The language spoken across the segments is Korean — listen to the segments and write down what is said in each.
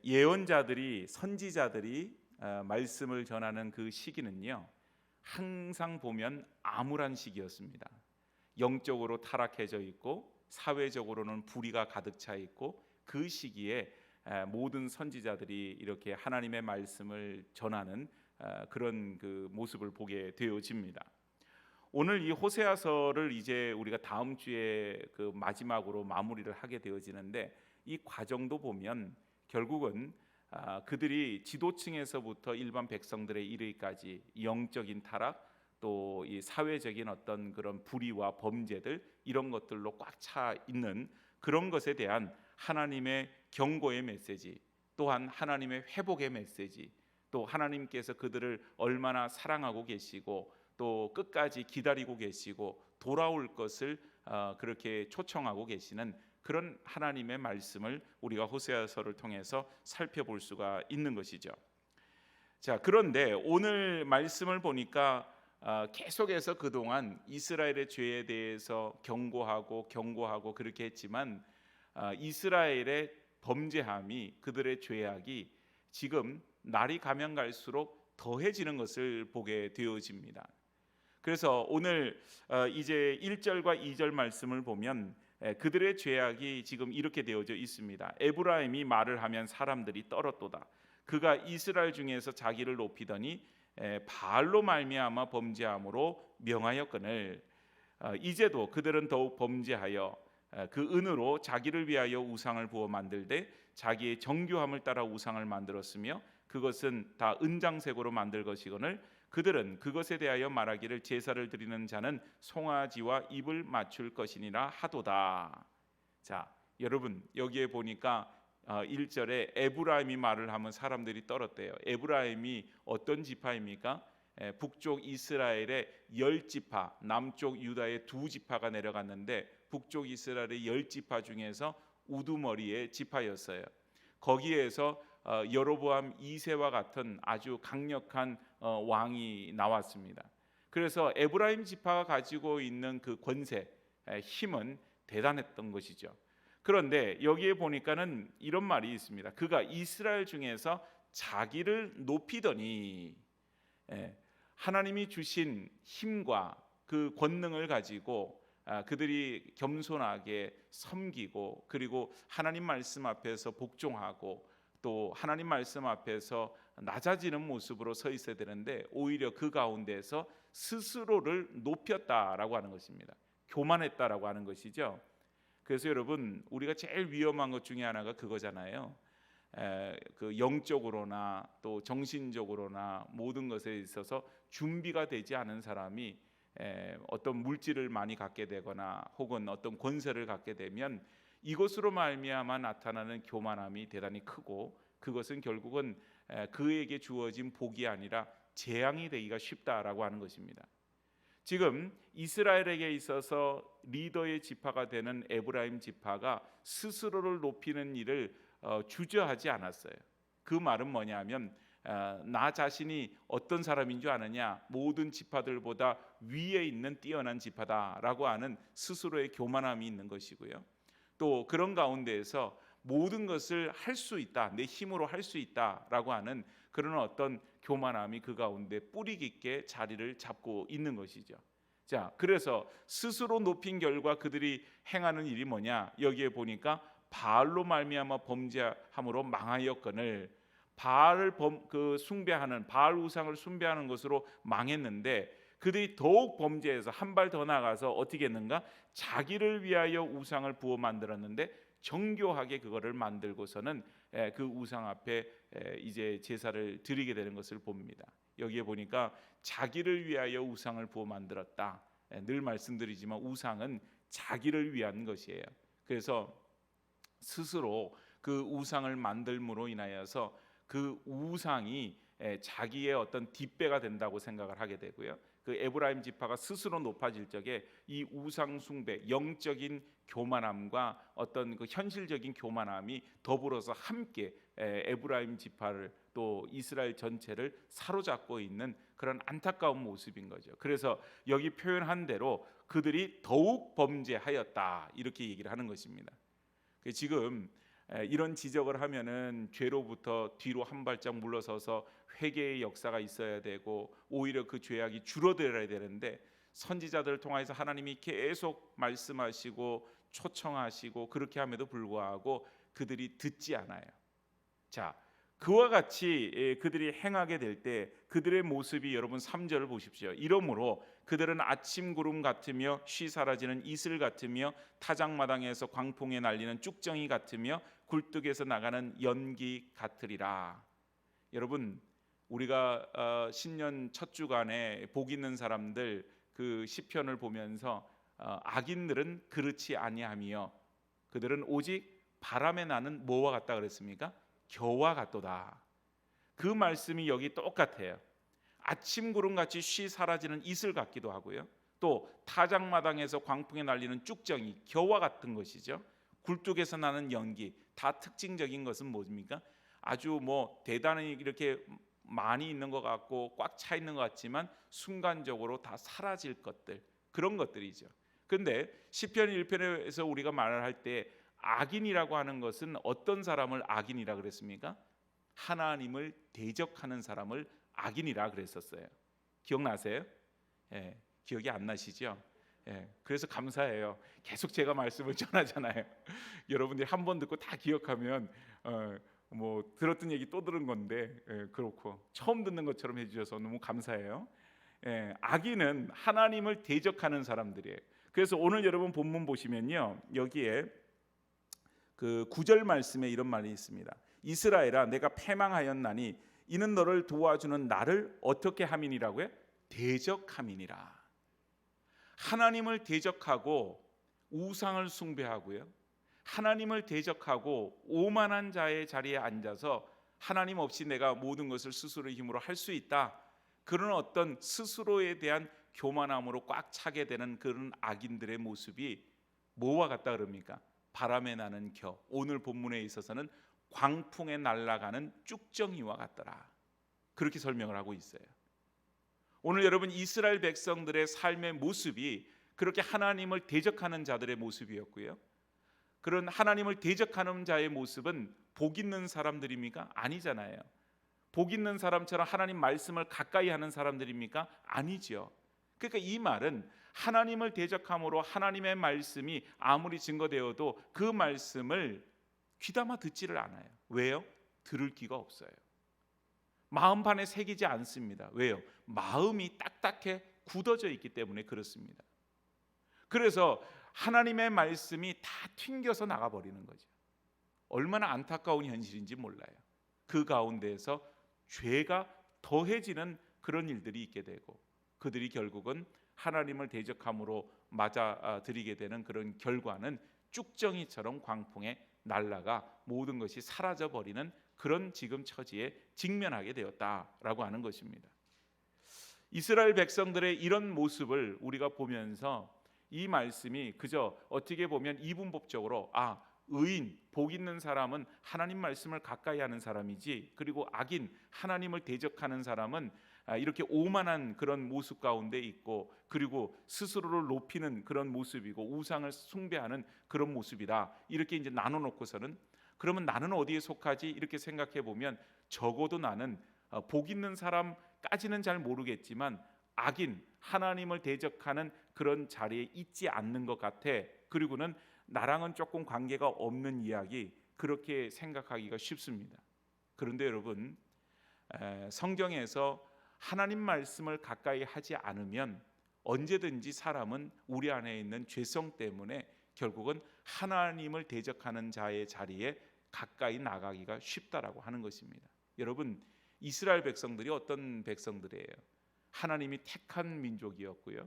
예언자들이 선지자들이 말씀을 전하는 그 시기는요, 항상 보면 암울한 시기였습니다. 영적으로 타락해져 있고 사회적으로는 불의가 가득 차 있고, 그 시기에 모든 선지자들이 이렇게 하나님의 말씀을 전하는 그런 그 모습을 보게 되어집니다. 오늘 이 호세아서를 이제 우리가 다음 주에 그 마지막으로 마무리를 하게 되어지는데, 이 과정도 보면 결국은 그들이 지도층에서부터 일반 백성들에 이르기까지 영적인 타락, 또 이 사회적인 어떤 그런 불의와 범죄들, 이런 것들로 꽉 차 있는 그런 것에 대한 하나님의 경고의 메시지, 또한 하나님의 회복의 메시지, 또 하나님께서 그들을 얼마나 사랑하고 계시고 또 끝까지 기다리고 계시고 돌아올 것을 그렇게 초청하고 계시는 그런 하나님의 말씀을 우리가 호세아서를 통해서 살펴볼 수가 있는 것이죠. 자, 그런데 오늘 말씀을 보니까 계속해서 그동안 이스라엘의 죄에 대해서 경고하고 그렇게 했지만, 이스라엘의 범죄함이, 그들의 죄악이 지금 날이 가면 갈수록 더해지는 것을 보게 되어집니다. 그래서 오늘 이제 1절과 2절 말씀을 보면 그들의 죄악이 지금 이렇게 되어져 있습니다. 에브라임이 말을 하면 사람들이 떨었도다. 그가 이스라엘 중에서 자기를 높이더니 바알로 말미암아 범죄함으로 명하였거늘. 이제도 그들은 더욱 범죄하여 그 은으로 자기를 위하여 우상을 부어 만들되 자기의 정교함을 따라 우상을 만들었으며 그것은 다 은장색으로 만들 것이거늘 그들은 그것에 대하여 말하기를 제사를 드리는 자는 송아지와 입을 맞출 것이니라 하도다. 자, 여러분, 여기에 보니까 1절에 에브라임이 말을 하면 사람들이 떨었대요. 에브라임이 어떤 지파입니까? 북쪽 이스라엘의 10지파, 남쪽 유다의 2지파가 내려갔는데 북쪽 이스라엘의 10지파 중에서 우두머리의 지파였어요. 거기에서 여로보암 2세와 같은 아주 강력한 왕이 나왔습니다. 그래서 에브라임 지파가 가지고 있는 그 권세, 힘은 대단했던 것이죠. 그런데 여기에 보니까는 이런 말이 있습니다. 그가 이스라엘 중에서 자기를 높이더니, 하나님이 주신 힘과 그 권능을 가지고 그들이 겸손하게 섬기고, 그리고 하나님 말씀 앞에서 복종하고 또 하나님 말씀 앞에서 낮아지는 모습으로 서 있어야 되는데, 오히려 그 가운데서 스스로를 높였다라고 하는 것입니다. 교만했다라고 하는 것이죠. 그래서 여러분, 우리가 제일 위험한 것 중에 하나가 그거잖아요. 그 영적으로나 또 정신적으로나 모든 것에 있어서 준비가 되지 않은 사람이 어떤 물질을 많이 갖게 되거나 혹은 어떤 권세를 갖게 되면 이것으로 말미암아 나타나는 교만함이 대단히 크고, 그것은 결국은 그에게 주어진 복이 아니라 재앙이 되기가 쉽다라고 하는 것입니다. 지금 이스라엘에게 있어서 리더의 지파가 되는 에브라임 지파가 스스로를 높이는 일을 주저하지 않았어요. 그 말은 뭐냐면 나 자신이 어떤 사람인 줄 아느냐, 모든 지파들보다 위에 있는 뛰어난 지파다라고 하는 스스로의 교만함이 있는 것이고요. 또 그런 가운데에서 모든 것을 할 수 있다, 내 힘으로 할 수 있다라고 하는 그런 어떤 교만함이 그 가운데 뿌리 깊게 자리를 잡고 있는 것이죠. 자, 그래서 스스로 높인 결과 그들이 행하는 일이 뭐냐? 여기에 보니까 바알로 말미암아 범죄함으로 망하였거늘, 바알을 숭배하는, 바알 우상을 숭배하는 것으로 망했는데, 그들이 더욱 범죄해서 한 발 더 나가서 어떻게 했는가? 자기를 위하여 우상을 부어 만들었는데 정교하게 그거를 만들고서는 그 우상 앞에 이제 제사를 드리게 되는 것을 봅니다. 여기에 보니까 자기를 위하여 우상을 부어 만들었다. 늘 말씀드리지만 우상은 자기를 위한 것이에요. 그래서 스스로 그 우상을 만들므로 인하여서 그 우상이 자기의 어떤 뒷배가 된다고 생각을 하게 되고요. 그 에브라임 지파가 스스로 높아질 적에 이 우상 숭배, 영적인 교만함과 어떤 그 현실적인 교만함이 더불어서 함께 에브라임 지파를 또 이스라엘 전체를 사로잡고 있는 그런 안타까운 모습인 거죠. 그래서 여기 표현한 대로 그들이 더욱 범죄하였다, 이렇게 얘기를 하는 것입니다. 지금 이런 지적을 하면은 죄로부터 뒤로 한 발짝 물러서서 회개의 역사가 있어야 되고 오히려 그 죄악이 줄어들어야 되는데, 선지자들을 통해서 하나님이 계속 말씀하시고 초청하시고 그렇게 함에도 불구하고 그들이 듣지 않아요. 자, 그와 같이 그들이 행하게 될 때 그들의 모습이, 여러분 3절을 보십시오. 이러므로 그들은 아침 구름 같으며 쉬 사라지는 이슬 같으며 타작마당에서 광풍에 날리는 쭉정이 같으며 굴뚝에서 나가는 연기 같으리라. 여러분, 우리가 신년 첫 주간에 복 있는 사람들 그 시편을 보면서 악인들은 그렇지 아니하며 그들은 오직 바람에 나는 뭐와 같다 그랬습니까? 겨와 같도다. 그 말씀이 여기 똑같아요. 아침 구름같이 쉬 사라지는 이슬 같기도 하고요, 또 타작마당에서 광풍에 날리는 쭉정이 겨와 같은 것이죠. 굴뚝에서 나는 연기, 다 특징적인 것은 뭡니까? 아주 대단히 이렇게 많이 있는 것 같고 꽉 차 있는 것 같지만 순간적으로 다 사라질 것들, 그런 것들이죠. 그런데 시편 1편에서 우리가 말을 할 때 악인이라고 하는 것은 어떤 사람을 악인이라 그랬습니까? 하나님을 대적하는 사람을 악인이라 그랬었어요. 기억나세요? 기억이 안 나시죠? 그래서 감사해요. 계속 제가 말씀을 전하잖아요. 여러분들이 한 번 듣고 다 기억하면 들었던 얘기 또 들은 건데, 그렇고 처음 듣는 것처럼 해주셔서 너무 감사해요. 악인은 하나님을 대적하는 사람들이에요. 그래서 오늘 여러분 본문 보시면요, 여기에 그 9절 말씀에 이런 말이 있습니다. 이스라엘아, 내가 패망하였나니 이는 너를 도와주는 나를 어떻게 함이니라고요? 대적함이니라. 하나님을 대적하고 우상을 숭배하고요, 하나님을 대적하고 오만한 자의 자리에 앉아서 하나님 없이 내가 모든 것을 스스로의 힘으로 할 수 있다, 그런 어떤 스스로에 대한 교만함으로 꽉 차게 되는 그런 악인들의 모습이 뭐와 같다 그럽니까? 바람에 나는 겨, 오늘 본문에 있어서는 광풍에 날아가는 쭉정이와 같더라, 그렇게 설명을 하고 있어요. 오늘 여러분, 이스라엘 백성들의 삶의 모습이 그렇게 하나님을 대적하는 자들의 모습이었고요, 그런 하나님을 대적하는 자의 모습은 복 있는 사람들입니까? 아니잖아요. 복 있는 사람처럼 하나님 말씀을 가까이 하는 사람들입니까? 아니죠. 그러니까 이 말은 하나님을 대적함으로 하나님의 말씀이 아무리 증거되어도 그 말씀을 귀담아 듣지를 않아요. 왜요? 들을 귀가 없어요. 마음판에 새기지 않습니다. 왜요? 마음이 딱딱해 굳어져 있기 때문에 그렇습니다. 그래서 하나님의 말씀이 다 튕겨서 나가버리는 거죠. 얼마나 안타까운 현실인지 몰라요. 그 가운데에서 죄가 더해지는 그런 일들이 있게 되고 그들이 결국은 하나님을 대적함으로 맞아들이게 되는 그런 결과는 쭉정이처럼 광풍에 날아가 모든 것이 사라져버리는 그런 지금 처지에 직면하게 되었다라고 하는 것입니다. 이스라엘 백성들의 이런 모습을 우리가 보면서 이 말씀이 그저 어떻게 보면 이분법적으로 의인, 복 있는 사람은 하나님 말씀을 가까이 하는 사람이지, 그리고 악인, 하나님을 대적하는 사람은 이렇게 오만한 그런 모습 가운데 있고, 그리고 스스로를 높이는 그런 모습이고 우상을 숭배하는 그런 모습이다, 이렇게 이제 나눠놓고서는 그러면 나는 어디에 속하지? 이렇게 생각해 보면 적어도 나는 복 있는 사람까지는 잘 모르겠지만 악인, 하나님을 대적하는 그런 자리에 있지 않는 것 같아. 그리고는 나랑은 조금 관계가 없는 이야기, 그렇게 생각하기가 쉽습니다. 그런데 여러분, 성경에서 하나님 말씀을 가까이 하지 않으면 언제든지 사람은 우리 안에 있는 죄성 때문에 결국은 하나님을 대적하는 자의 자리에 가까이 나가기가 쉽다라고 하는 것입니다. 여러분, 이스라엘 백성들이 어떤 백성들이에요? 하나님이 택한 민족이었고요,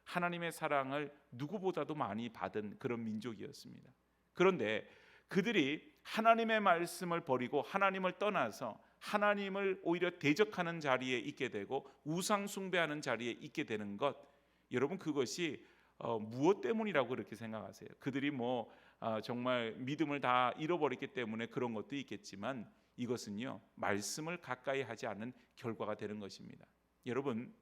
하나님의 사랑을 누구보다도 많이 받은 그런 민족이었습니다. 그런데 그들이 하나님의 말씀을 버리고 하나님을 떠나서 하나님을 오히려 대적하는 자리에 있게 되고 우상 숭배하는 자리에 있게 되는 것, 여러분 그것이 무엇 때문이라고 그렇게 생각하세요? 그들이 정말 믿음을 다 잃어버렸기 때문에 그런 것도 있겠지만 이것은요, 말씀을 가까이 하지 않은 결과가 되는 것입니다. 여러분,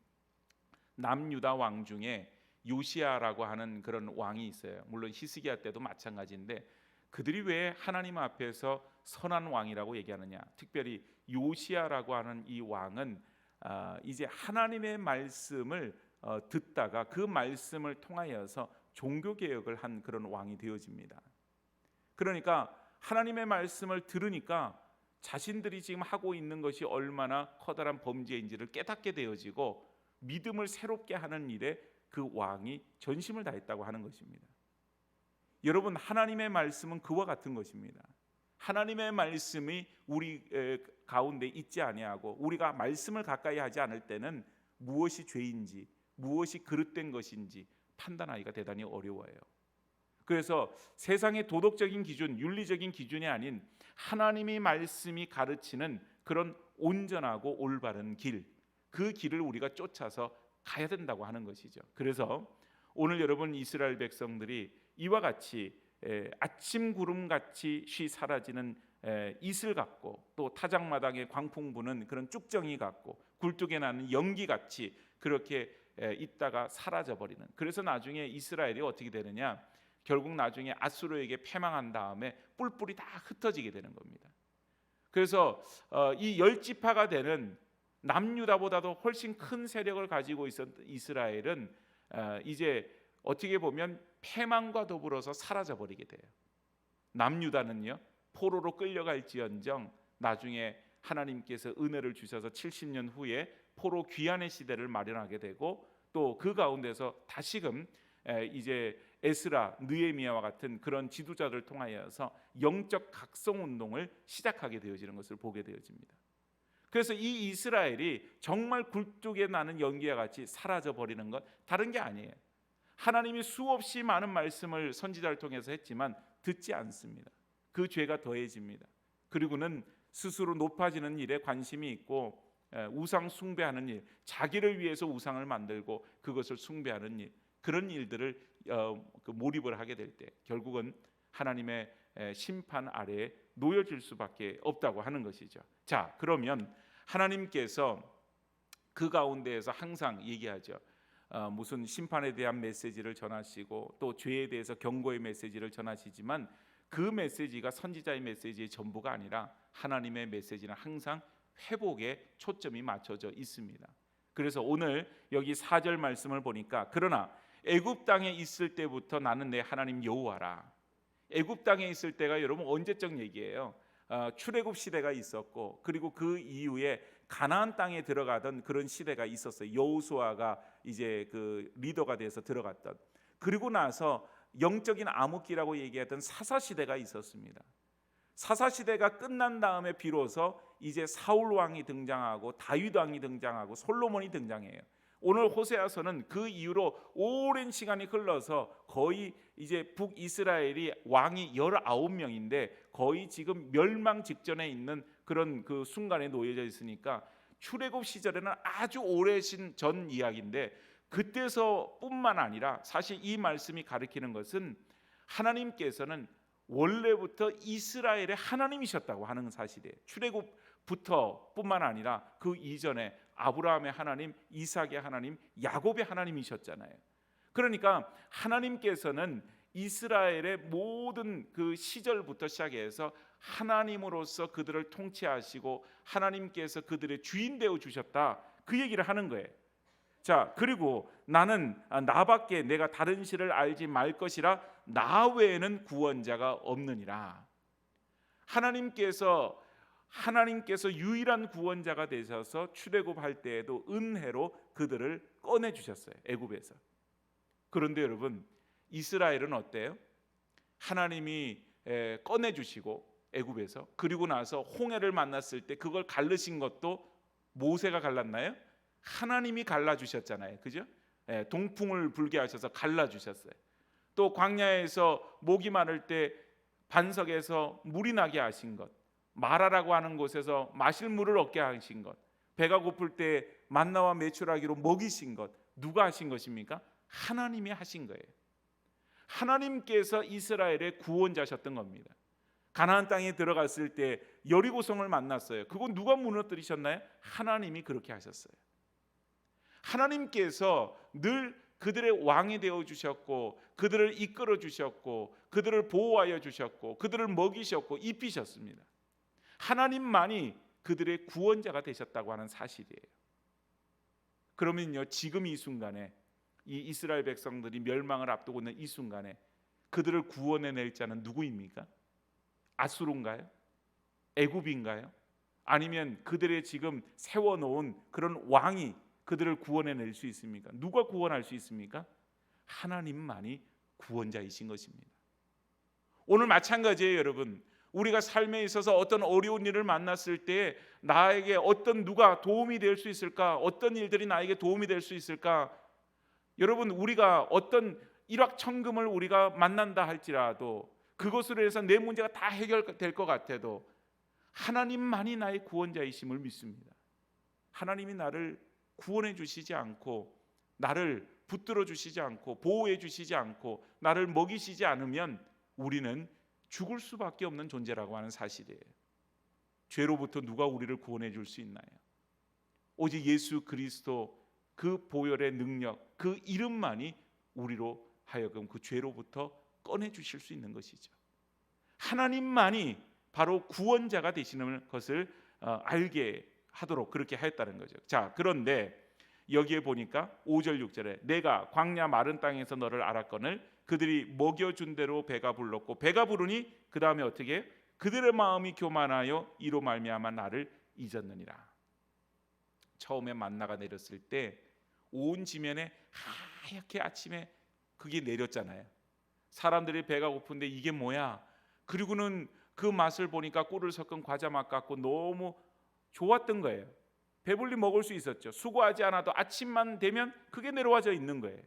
남유다 왕 중에 요시야라고 하는 그런 왕이 있어요. 물론 히스기야 때도 마찬가지인데 그들이 왜 하나님 앞에서 선한 왕이라고 얘기하느냐? 특별히 요시야라고 하는 이 왕은 이제 하나님의 말씀을 듣다가 그 말씀을 통하여서 종교 개혁을 한 그런 왕이 되어집니다. 그러니까 하나님의 말씀을 들으니까 자신들이 지금 하고 있는 것이 얼마나 커다란 범죄인지를 깨닫게 되어지고 믿음을 새롭게 하는 일에 그 왕이 전심을 다했다고 하는 것입니다. 여러분, 하나님의 말씀은 그와 같은 것입니다. 하나님의 말씀이 우리 가운데 있지 아니하고 우리가 말씀을 가까이 하지 않을 때는 무엇이 죄인지 무엇이 그릇된 것인지 판단하기가 대단히 어려워요. 그래서 세상의 도덕적인 기준, 윤리적인 기준이 아닌 하나님의 말씀이 가르치는 그런 온전하고 올바른 길, 그 길을 우리가 쫓아서 가야 된다고 하는 것이죠. 그래서 오늘 여러분 이스라엘 백성들이 이와 같이 아침 구름같이 쉬 사라지는 이슬 같고 또 타작마당에 광풍 부는 그런 쭉정이 같고 굴뚝에 나는 연기같이 그렇게 있다가 사라져버리는, 그래서 나중에 이스라엘이 어떻게 되느냐, 결국 나중에 아수르에게 패망한 다음에 뿔뿔이 다 흩어지게 되는 겁니다. 그래서 이 10지파가 되는 남유다보다도 훨씬 큰 세력을 가지고 있었던 이스라엘은 이제 어떻게 보면 패망과 더불어서 사라져버리게 돼요. 남유다는요 포로로 끌려갈지언정 나중에 하나님께서 은혜를 주셔서 70년 후에 포로 귀환의 시대를 마련하게 되고 또 그 가운데서 다시금 이제 에스라, 느헤미야와 같은 그런 지도자들을 통하여서 영적 각성 운동을 시작하게 되어지는 것을 보게 되어집니다. 그래서 이 이스라엘이 정말 굴뚝에 나는 연기와 같이 사라져 버리는 것 다른 게 아니에요. 하나님이 수없이 많은 말씀을 선지자를 통해서 했지만 듣지 않습니다. 그 죄가 더해집니다. 그리고는 스스로 높아지는 일에 관심이 있고 우상 숭배하는 일, 자기를 위해서 우상을 만들고 그것을 숭배하는 일, 그런 일들을 몰입을 하게 될 때 결국은 하나님의 심판 아래에 놓여질 수밖에 없다고 하는 것이죠. 자, 그러면 하나님께서 그 가운데에서 항상 얘기하죠. 무슨 심판에 대한 메시지를 전하시고 또 죄에 대해서 경고의 메시지를 전하시지만 그 메시지가 선지자의 메시지의 전부가 아니라 하나님의 메시지는 항상 회복에 초점이 맞춰져 있습니다. 그래서 오늘 여기 4절 말씀을 보니까 그러나 애굽 땅에 있을 때부터 나는 내 하나님 여호와라. 애굽 땅에 있을 때가 여러분 언제적 얘기예요? 출애굽 시대가 있었고 그리고 그 이후에 가나안 땅에 들어가던 그런 시대가 있었어요. 여호수아가 이제 그 리더가 돼서 들어갔던. 그리고 나서 영적인 암흑기라고 얘기했던 사사 시대가 있었습니다. 사사 시대가 끝난 다음에 비로소 이제 사울 왕이 등장하고 다윗 왕이 등장하고 솔로몬이 등장해요. 오늘 호세아서는 그 이후로 오랜 시간이 흘러서 거의 이제 북이스라엘이 왕이 19명인데 거의 지금 멸망 직전에 있는 그런 그 순간에 놓여져 있으니까 출애굽 시절에는 아주 오래신 전 이야기인데 그때서뿐만 아니라 사실 이 말씀이 가리키는 것은 하나님께서는 원래부터 이스라엘의 하나님이셨다고 하는 사실이에요. 출애굽부터 뿐만 아니라 그 이전에 아브라함의 하나님, 이삭의 하나님, 야곱의 하나님이셨잖아요. 그러니까 하나님께서는 이스라엘의 모든 그 시절부터 시작해서 하나님으로서 그들을 통치하시고 하나님께서 그들의 주인 되어 주셨다, 그 얘기를 하는 거예요. 자, 그리고 나는 나밖에 내가 다른 신을 알지 말 것이라 나 외에는 구원자가 없느니라. 하나님께서 유일한 구원자가 되셔서 출애굽할 때에도 은혜로 그들을 꺼내 주셨어요. 애굽에서. 그런데 여러분 이스라엘은 어때요? 하나님이 꺼내 주시고 애굽에서, 그리고 나서 홍해를 만났을 때 그걸 갈르신 것도 모세가 갈랐나요? 하나님이 갈라주셨잖아요. 그죠? 동풍을 불게 하셔서 갈라주셨어요. 또 광야에서 목이 마를 때 반석에서 물이 나게 하신 것, 마라라고 하는 곳에서 마실 물을 얻게 하신 것, 배가 고플 때 만나와 메추라기로 먹이신 것, 누가 하신 것입니까? 하나님이 하신 거예요. 하나님께서 이스라엘의 구원자셨던 겁니다. 가나안 땅에 들어갔을 때 여리고성을 만났어요. 그건 누가 무너뜨리셨나요? 하나님이 그렇게 하셨어요. 하나님께서 늘 그들의 왕이 되어 주셨고, 그들을 이끌어 주셨고, 그들을 보호하여 주셨고, 그들을 먹이셨고 입히셨습니다. 하나님만이 그들의 구원자가 되셨다고 하는 사실이에요. 그러면요, 지금 이 순간에 이 이스라엘 백성들이 멸망을 앞두고 있는 이 순간에 그들을 구원해낼 자는 누구입니까? 아수르인가요? 애굽인가요? 아니면 그들의 지금 세워놓은 그런 왕이 그들을 구원해낼 수 있습니까? 누가 구원할 수 있습니까? 하나님만이 구원자이신 것입니다. 오늘 마찬가지예요, 여러분. 우리가 삶에 있어서 어떤 어려운 일을 만났을 때 나에게 어떤 누가 도움이 될 수 있을까? 어떤 일들이 나에게 도움이 될 수 있을까? 여러분, 우리가 어떤 일확천금을 우리가 만난다 할지라도 그것으로 해서 내 문제가 다 해결될 것 같아도 하나님만이 나의 구원자이심을 믿습니다. 하나님이 나를 구원해 주시지 않고, 나를 붙들어 주시지 않고, 보호해 주시지 않고, 나를 먹이시지 않으면 우리는 죽을 수밖에 없는 존재라고 하는 사실이에요. 죄로부터 누가 우리를 구원해 줄 수 있나요? 오직 예수 그리스도 그 보혈의 능력, 그 이름만이 우리로 하여금 그 죄로부터 꺼내 주실 수 있는 것이죠. 하나님만이 바로 구원자가 되시는 것을 알게 하도록 그렇게 하였다는 거죠. 자, 그런데 여기에 보니까 5절 6절에 내가 광야 마른 땅에서 너를 알았거늘 그들이 먹여준 대로 배가 불렀고 배가 부르니 그 다음에 어떻게 해요? 그들의 마음이 교만하여 이로 말미암아 나를 잊었느니라. 처음에 만나가 내렸을 때 온 지면에 하얗게 아침에 그게 내렸잖아요. 사람들이 배가 고픈데 이게 뭐야? 그리고는 그 맛을 보니까 꿀을 섞은 과자 맛 같고 너무 좋았던 거예요. 배불리 먹을 수 있었죠. 수고하지 않아도 아침만 되면 그게 내려와져 있는 거예요.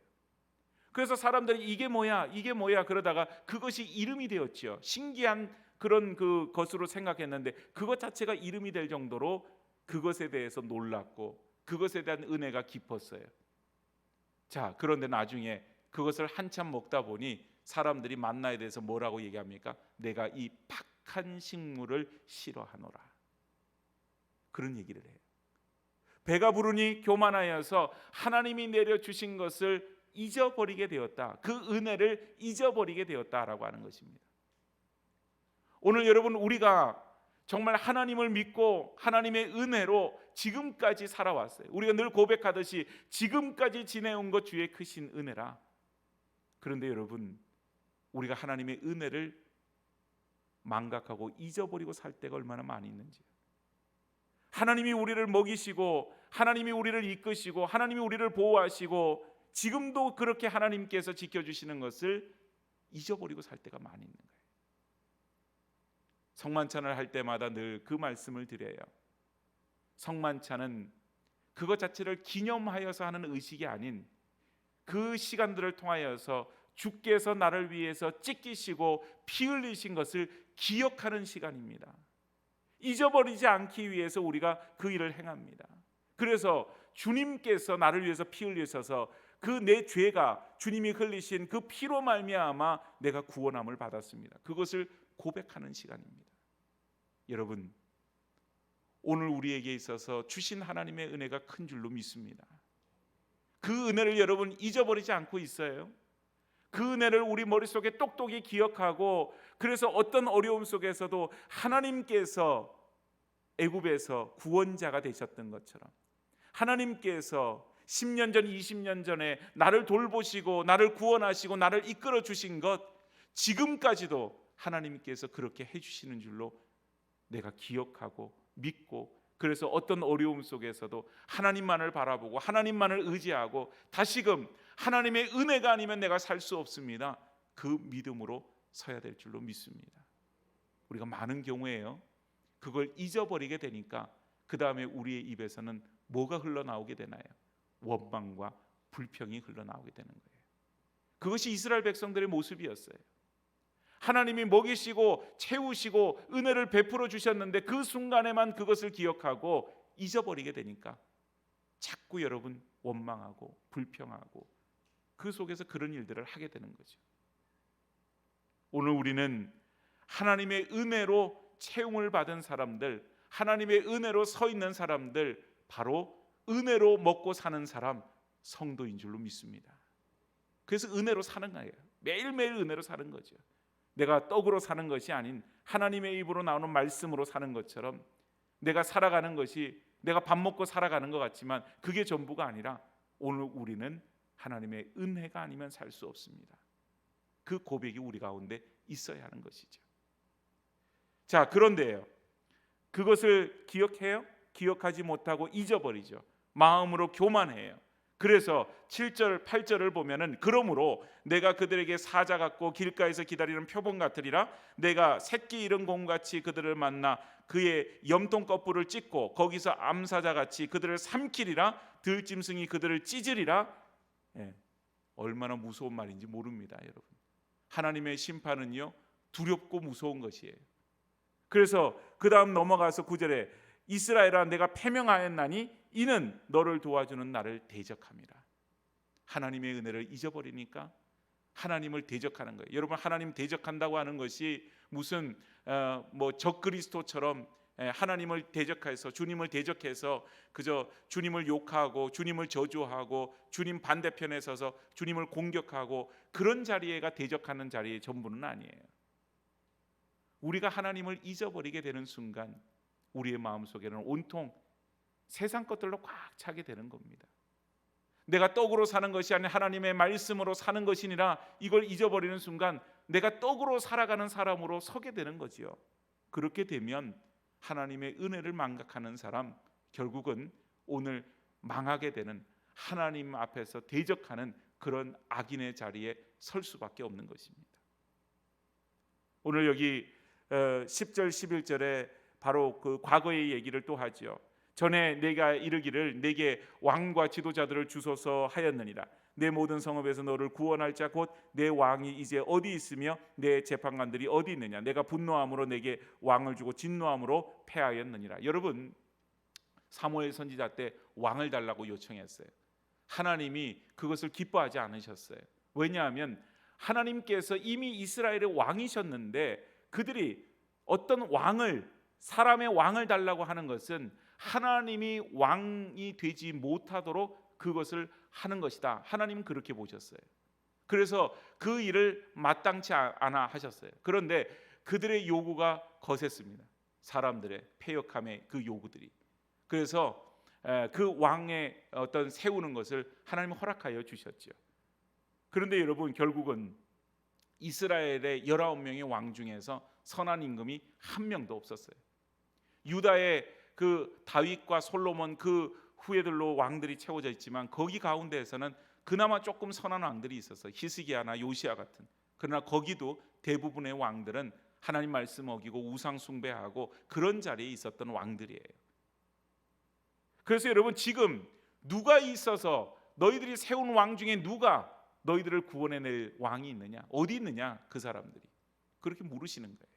그래서 사람들이 이게 뭐야? 이게 뭐야? 그러다가 그것이 이름이 되었죠. 신기한 그런 그 것으로 생각했는데 그것 자체가 이름이 될 정도로 그것에 대해서 놀랐고 그것에 대한 은혜가 깊었어요. 자, 그런데 나중에 그것을 한참 먹다 보니 사람들이 만나에 대해서 뭐라고 얘기합니까? 내가 이 박한 식물을 싫어하노라. 그런 얘기를 해요. 배가 부르니 교만하여서 하나님이 내려주신 것을 잊어버리게 되었다. 그 은혜를 잊어버리게 되었다라고 하는 것입니다. 오늘 여러분, 우리가 정말 하나님을 믿고 하나님의 은혜로 지금까지 살아왔어요. 우리가 늘 고백하듯이 지금까지 지내온 것 주의 크신 은혜라. 그런데 여러분, 우리가 하나님의 은혜를 망각하고 잊어버리고 살 때가 얼마나 많이 있는지. 하나님이 우리를 먹이시고 하나님이 우리를 이끄시고 하나님이 우리를 보호하시고 지금도 그렇게 하나님께서 지켜주시는 것을 잊어버리고 살 때가 많이 있는 거예요. 성만찬을 할 때마다 늘 그 말씀을 드려요. 성만찬은 그것 자체를 기념하여서 하는 의식이 아닌 그 시간들을 통하여서 주께서 나를 위해서 찢기시고 피 흘리신 것을 기억하는 시간입니다. 잊어버리지 않기 위해서 우리가 그 일을 행합니다. 그래서 주님께서 나를 위해서 피 흘리셔서 그 내 죄가 주님이 흘리신 그 피로 말미암아 내가 구원함을 받았습니다. 그것을 고백하는 시간입니다. 여러분, 오늘 우리에게 있어서 주신 하나님의 은혜가 큰 줄로 믿습니다. 그 은혜를 여러분 잊어버리지 않고 있어요. 그 은혜를 우리 머릿속에 똑똑히 기억하고, 그래서 어떤 어려움 속에서도 하나님께서 애굽에서 구원자가 되셨던 것처럼 하나님께서 10년 전, 20년 전에 나를 돌보시고 나를 구원하시고 나를 이끌어 주신 것, 지금까지도 하나님께서 그렇게 해주시는 줄로 내가 기억하고 믿고, 그래서 어떤 어려움 속에서도 하나님만을 바라보고 하나님만을 의지하고 다시금 하나님의 은혜가 아니면 내가 살 수 없습니다. 그 믿음으로 서야 될 줄로 믿습니다. 우리가 많은 경우에요, 그걸 잊어버리게 되니까 그 다음에 우리의 입에서는 뭐가 흘러나오게 되나요? 원망과 불평이 흘러나오게 되는 거예요. 그것이 이스라엘 백성들의 모습이었어요. 하나님이 먹이시고 채우시고 은혜를 베풀어 주셨는데 그 순간에만 그것을 기억하고 잊어버리게 되니까 자꾸 여러분 원망하고 불평하고 그 속에서 그런 일들을 하게 되는 거죠. 오늘 우리는 하나님의 은혜로 채용을 받은 사람들, 하나님의 은혜로 서 있는 사람들, 바로 은혜로 먹고 사는 사람, 성도인 줄로 믿습니다. 그래서 은혜로 사는 거예요. 매일매일 은혜로 사는 거죠. 내가 떡으로 사는 것이 아닌 하나님의 입으로 나오는 말씀으로 사는 것처럼 내가 살아가는 것이 내가 밥 먹고 살아가는 것 같지만 그게 전부가 아니라 오늘 우리는 하나님의 은혜가 아니면 살 수 없습니다. 그 고백이 우리 가운데 있어야 하는 것이죠. 자, 그런데요, 그것을 기억해요? 기억하지 못하고 잊어버리죠. 마음으로 교만해요. 그래서 7절 8절을 보면은 그러므로 내가 그들에게 사자 같고 길가에서 기다리는 표범 같으리라. 내가 새끼 잃은 곰같이 그들을 만나 그의 염통 껍질을 찢고 거기서 암사자같이 그들을 삼키리라. 들짐승이 그들을 찢으리라. 얼마나 무서운 말인지 모릅니다, 여러분. 하나님의 심판은요, 두렵고 무서운 것이에요. 그래서 그 다음 넘어가서 9절에 이스라엘아 내가 패명하였나니 이는 너를 도와주는 나를 대적함이라. 하나님의 은혜를 잊어버리니까 하나님을 대적하는 거예요. 여러분, 하나님 대적한다고 하는 것이 무슨 적그리스도처럼 하나님을 대적해서 주님을 대적해서 그저 주님을 욕하고 주님을 저주하고 주님 반대편에 서서 주님을 공격하고 그런 자리가 대적하는 자리의 전부는 아니에요. 우리가 하나님을 잊어버리게 되는 순간 우리의 마음속에는 온통 세상 것들로 꽉 차게 되는 겁니다. 내가 떡으로 사는 것이 아닌 하나님의 말씀으로 사는 것이니라 이걸 잊어버리는 순간 내가 떡으로 살아가는 사람으로 서게 되는 거지요. 그렇게 되면 하나님의 은혜를 망각하는 사람, 결국은 오늘 망하게 되는, 하나님 앞에서 대적하는 그런 악인의 자리에 설 수밖에 없는 것입니다. 오늘 여기 10절 11절에 바로 그 과거의 얘기를 또 하죠. 전에 내가 이르기를 내게 왕과 지도자들을 주소서 하였느니라. 내 모든 성읍에서 너를 구원할 자 곧 내 왕이 이제 어디 있으며 내 재판관들이 어디 있느냐. 내가 분노함으로 내게 왕을 주고 진노함으로 패하였느니라. 여러분, 사무엘 선지자 때 왕을 달라고 요청했어요. 하나님이 그것을 기뻐하지 않으셨어요. 왜냐하면 하나님께서 이미 이스라엘의 왕이셨는데 그들이 어떤 왕을, 사람의 왕을 달라고 하는 것은 하나님이 왕이 되지 못하도록 그것을 하는 것이다. 하나님은 그렇게 보셨어요. 그래서 그 일을 마땅치 않아 하셨어요. 그런데 그들의 요구가 거셌습니다. 사람들의 패역함의 그 요구들이. 그래서 그 왕의 어떤 세우는 것을 하나님이 허락하여 주셨죠. 그런데 여러분, 결국은 이스라엘의 19명의 왕 중에서 선한 임금이 한 명도 없었어요. 유다의 그 다윗과 솔로몬 그 후예들로 왕들이 채워져 있지만 거기 가운데에서는 그나마 조금 선한 왕들이 있었어요. 히스기야나 요시야 같은. 그러나 거기도 대부분의 왕들은 하나님 말씀 어기고 우상 숭배하고 그런 자리에 있었던 왕들이에요. 그래서 여러분, 지금 누가 있어서 너희들이 세운 왕 중에 누가 너희들을 구원해낼 왕이 있느냐? 어디 있느냐? 그 사람들이 그렇게 물으시는 거예요.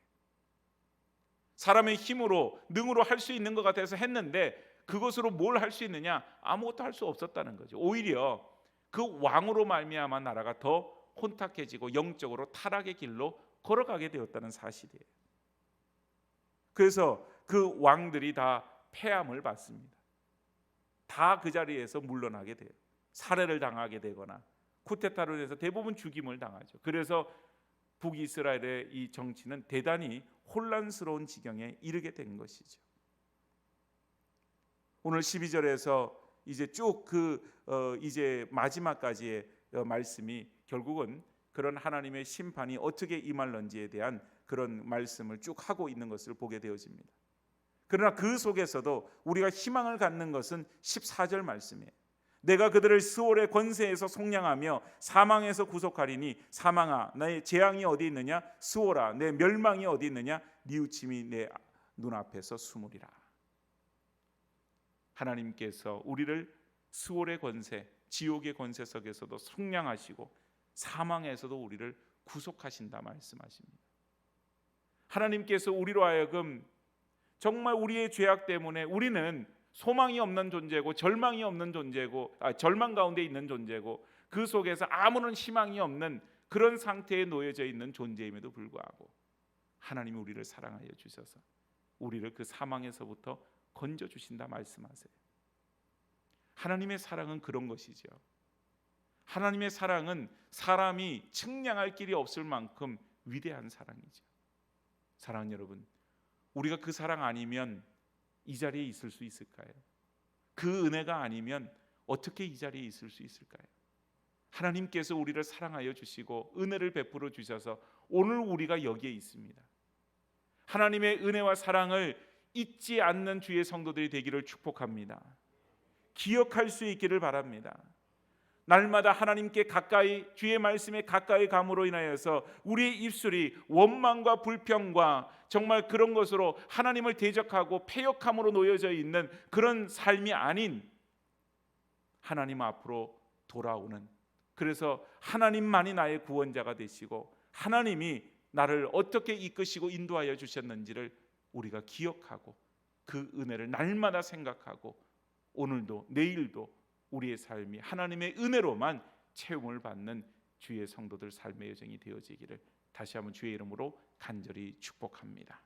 사람의 힘으로 능으로 할 수 있는 것 같아서 했는데 그것으로 뭘 할 수 있느냐? 아무것도 할 수 없었다는 거죠. 오히려 그 왕으로 말미암아 나라가 더 혼탁해지고 영적으로 타락의 길로 걸어가게 되었다는 사실이에요. 그래서 그 왕들이 다 패함을 받습니다. 다 그 자리에서 물러나게 돼요. 살해를 당하게 되거나 쿠데타로 인해서 대부분 죽임을 당하죠. 그래서 북이스라엘의 이 정치는 대단히 혼란스러운 지경에 이르게 된 것이죠. 오늘 12절에서 이제 쭉 이제 마지막까지의 말씀이 결국은 그런 하나님의 심판이 어떻게 임할런지에 대한 그런 말씀을 쭉 하고 있는 것을 보게 되어집니다. 그러나 그 속에서도 우리가 희망을 갖는 것은 14절 말씀이에요. 내가 그들을 스올의 권세에서 속량하며 사망에서 구속하리니 사망아 나의 재앙이 어디 있느냐? 스올아 내 멸망이 어디 있느냐? 뉘우침이 내 눈앞에서 숨으리라. 하나님께서 우리를 스올의 권세, 지옥의 권세 속에서도 속량하시고 사망에서도 우리를 구속하신다 말씀하십니다. 하나님께서 우리로 하여금 정말 우리의 죄악 때문에 우리는 소망이 없는 존재고 절망이 없는 존재고 절망 가운데 있는 존재고 그 속에서 아무런 희망이 없는 그런 상태에 놓여져 있는 존재임에도 불구하고 하나님이 우리를 사랑하여 주셔서 우리를 그 사망에서부터 건져주신다 말씀하세요. 하나님의 사랑은 그런 것이죠. 하나님의 사랑은 사람이 측량할 길이 없을 만큼 위대한 사랑이죠. 사랑하는 여러분, 우리가 그 사랑 아니면 이 자리에 있을 수 있을까요? 그 은혜가 아니면 어떻게 이 자리에 있을 수 있을까요? 하나님께서 우리를 사랑하여 주시고 은혜를 베풀어 주셔서 오늘 우리가 여기에 있습니다. 하나님의 은혜와 사랑을 잊지 않는 주의 성도들이 되기를 축복합니다. 기억할 수 있기를 바랍니다. 날마다 하나님께 가까이, 주의 말씀에 가까이 감으로 인하여서 우리의 입술이 원망과 불평과 정말 그런 것으로 하나님을 대적하고 패역함으로 놓여져 있는 그런 삶이 아닌 하나님 앞으로 돌아오는, 그래서 하나님만이 나의 구원자가 되시고 하나님이 나를 어떻게 이끄시고 인도하여 주셨는지를 우리가 기억하고 그 은혜를 날마다 생각하고 오늘도 내일도 우리의 삶이 하나님의 은혜로만 채용을 받는 주의 성도들 삶의 여정이 되어지기를 다시 한번 주의 이름으로 간절히 축복합니다.